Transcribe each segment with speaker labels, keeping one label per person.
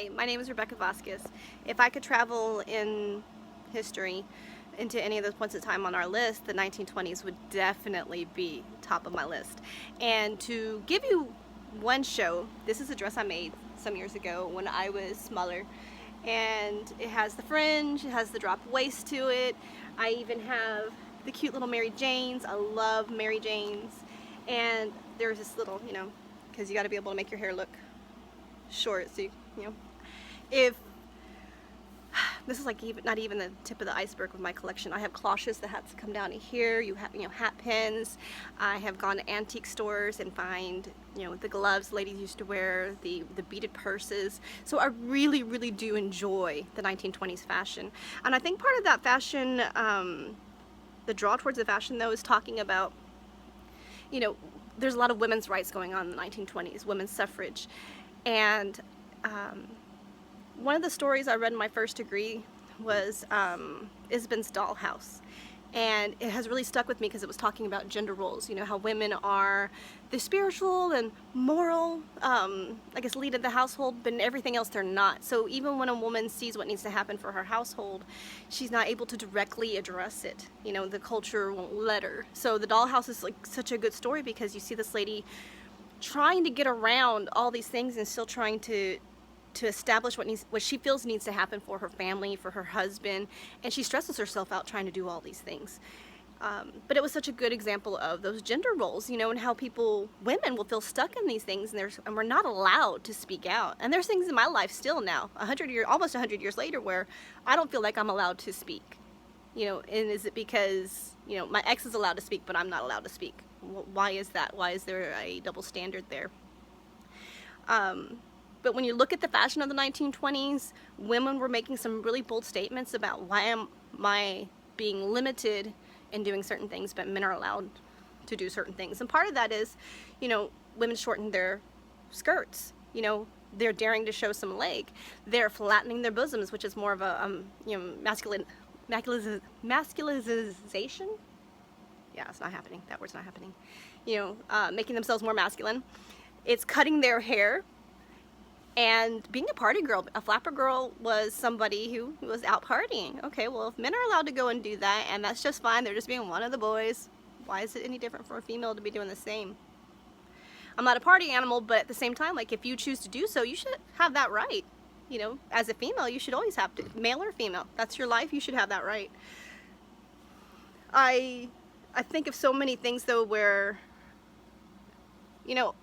Speaker 1: Hi, my name is Rebecca Vasquez. If I could travel in history into any of those points of time on our list, the 1920s would definitely be top of my list. And to give you one show, this is a dress I made some years ago when I was smaller. And it has the fringe, it has the drop waist to it. I even have the cute little Mary Janes. I love Mary Janes. And there's this little, because you got to be able to make your hair look short, so if this is like not even the tip of the iceberg of my collection. I have cloches that have to come down to here. You have hat pins. I have gone to antique stores and find the gloves ladies used to wear, the beaded purses. So I really do enjoy the 1920s fashion, and I think part of that fashion, the draw towards the fashion though, is talking about there's a lot of women's rights going on in the 1920s, women's suffrage. And one of the stories I read in my first degree was Ibsen's Dollhouse. And it has really stuck with me because it was talking about gender roles, how women are the spiritual and moral, lead of the household, but in everything else they're not. So even when a woman sees what needs to happen for her household, she's not able to directly address it. The culture won't let her. So the Dollhouse is like such a good story because you see this lady trying to get around all these things and still trying to establish what she feels needs to happen for her family, for her husband, and she stresses herself out trying to do all these things. But it was such a good example of those gender roles, and how women will feel stuck in these things, and we're not allowed to speak out. And there's things in my life still now, almost 100 years later, where I don't feel like I'm allowed to speak. And is it because my ex is allowed to speak, but I'm not allowed to speak? Why is that? Why is there a double standard there? But when you look at the fashion of the 1920s, women were making some really bold statements about why am I being limited in doing certain things, but men are allowed to do certain things. And part of that is, women shorten their skirts. They're daring to show some leg. They're flattening their bosoms, which is more of a masculinization. Yeah, it's not happening. That word's not happening. Making themselves more masculine. It's cutting their hair. And being a party girl. A flapper girl was somebody who was out partying. Okay, well, if men are allowed to go and do that, and that's just fine, they're just being one of the boys, why is it any different for a female to be doing the same? I'm not a party animal, but at the same time, if you choose to do so, you should have that right. As a female, you should always have to, male or female, that's your life, you should have that right. I think of so many things though where, one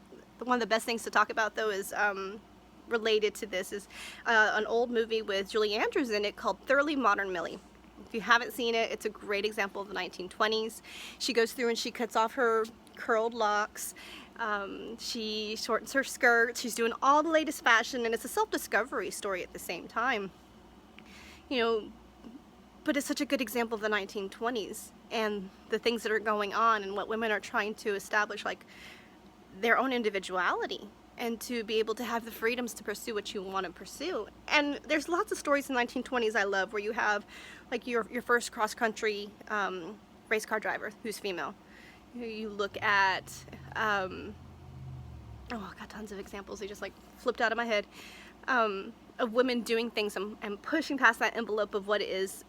Speaker 1: of the best things to talk about though is related to this is an old movie with Julie Andrews in it called Thoroughly Modern Millie. If you haven't seen it, it's a great example of the 1920s. She goes through and she cuts off her curled locks. She shortens her skirts. She's doing all the latest fashion, and it's a self-discovery story at the same time. But it's such a good example of the 1920s and the things that are going on and what women are trying to establish, their own individuality, and to be able to have the freedoms to pursue what you want to pursue. And there's lots of stories in the 1920s I love where you have your first cross-country race car driver who's female. You look at I got tons of examples, they just flipped out of my head, of women doing things and pushing past that envelope of what is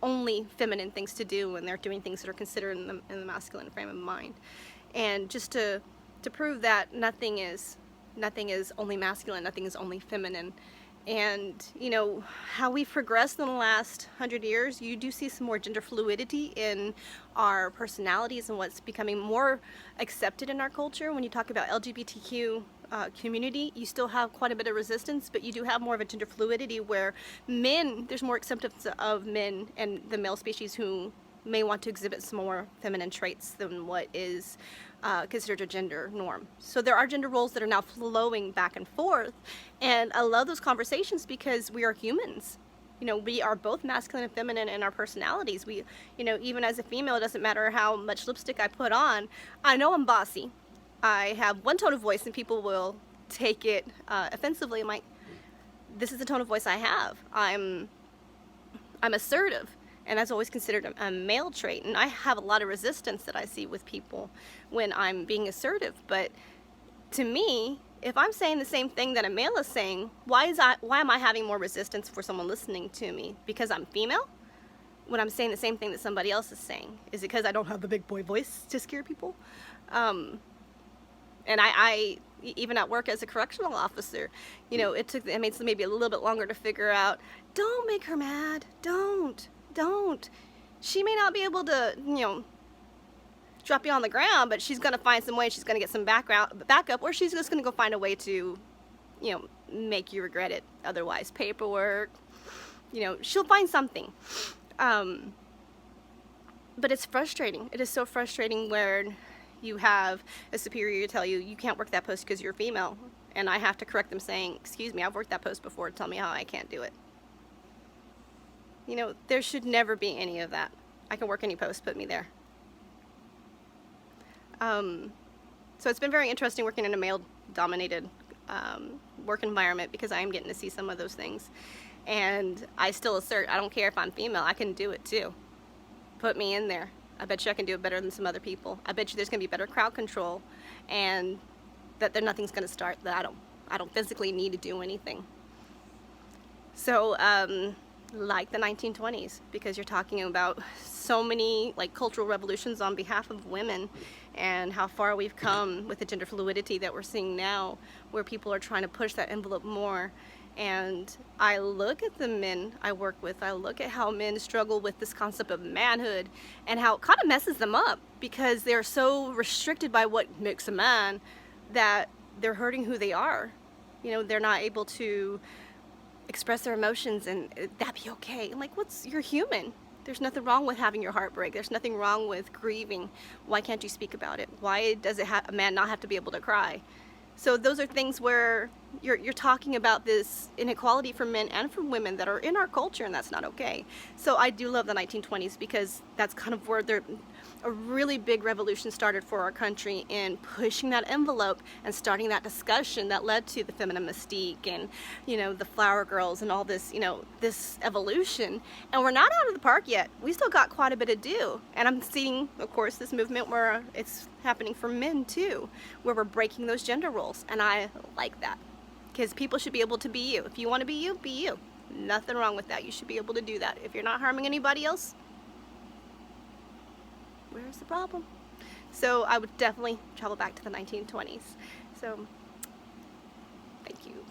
Speaker 1: only feminine things to do when they're doing things that are considered in the masculine frame of mind. And just to prove that nothing is only masculine, nothing is only feminine. And how we've progressed in the last 100 years, you do see some more gender fluidity in our personalities and what's becoming more accepted in our culture. When you talk about LGBTQ community, you still have quite a bit of resistance, but you do have more of a gender fluidity where there's more acceptance of men and the male species who may want to exhibit some more feminine traits than what is considered a gender norm. So there are gender roles that are now flowing back and forth, and I love those conversations because we are humans. We are both masculine and feminine in our personalities. Even as a female, it doesn't matter how much lipstick I put on. I know I'm bossy. I have one tone of voice, and people will take it offensively. I'm like, this is the tone of voice I have. I'm assertive. And that's always considered a male trait. And I have a lot of resistance that I see with people when I'm being assertive. But to me, If I'm saying the same thing that a male is saying, why am I having more resistance for someone listening to me? Because I'm female? When I'm saying the same thing that somebody else is saying? Is it because I don't have the big boy voice to scare people? And I even at work as a correctional officer, you know, it made maybe a little bit longer to figure out, don't make her mad. Don't. She may not be able to, you know, drop you on the ground, but she's going to find some way, she's going to get some backup, or she's just going to go find a way to, you know, make you regret it otherwise. Paperwork, you know, she'll find something. But it's frustrating. It is so frustrating where you have a superior tell you, you can't work that post because you're female. And I have to correct them saying, excuse me, I've worked that post before, tell me how I can't do it. You know, there should never be any of that. I can work any post, put me there. So it's been very interesting working in a male-dominated work environment because I am getting to see some of those things. And I still assert, I don't care if I'm female, I can do it too. Put me in there. I bet you I can do it better than some other people. I bet you there's going to be better crowd control, and that nothing's going to start, that I don't physically need to do anything. So, like the 1920s, because you're talking about so many like cultural revolutions on behalf of women, and how far we've come with the gender fluidity that we're seeing now, where people are trying to push that envelope more. And I look at the men I work with, I look at how men struggle with this concept of manhood, and how it kind of messes them up because they're so restricted by what makes a man that they're hurting who they are. You know, they're not able to express their emotions, and that'd be okay. I'm like, you're human. There's nothing wrong with having your heart break. There's nothing wrong with grieving. Why can't you speak about it? Why does a man not have to be able to cry? So those are things where you're talking about this inequality for men and for women that are in our culture, and that's not okay. So I do love the 1920s because that's kind of where a really big revolution started for our country in pushing that envelope and starting that discussion that led to the feminine mystique and, you know, the flower girls and all this, you know, this evolution. And we're not out of the park yet. We still got quite a bit to do. And I'm seeing, of course, this movement where it's happening for men too, where we're breaking those gender roles. And I like that because people should be able to be you. If you want to be you, be you. Nothing wrong with that. You should be able to do that. If you're not harming anybody else, where's the problem? So I would definitely travel back to the 1920s. So, thank you.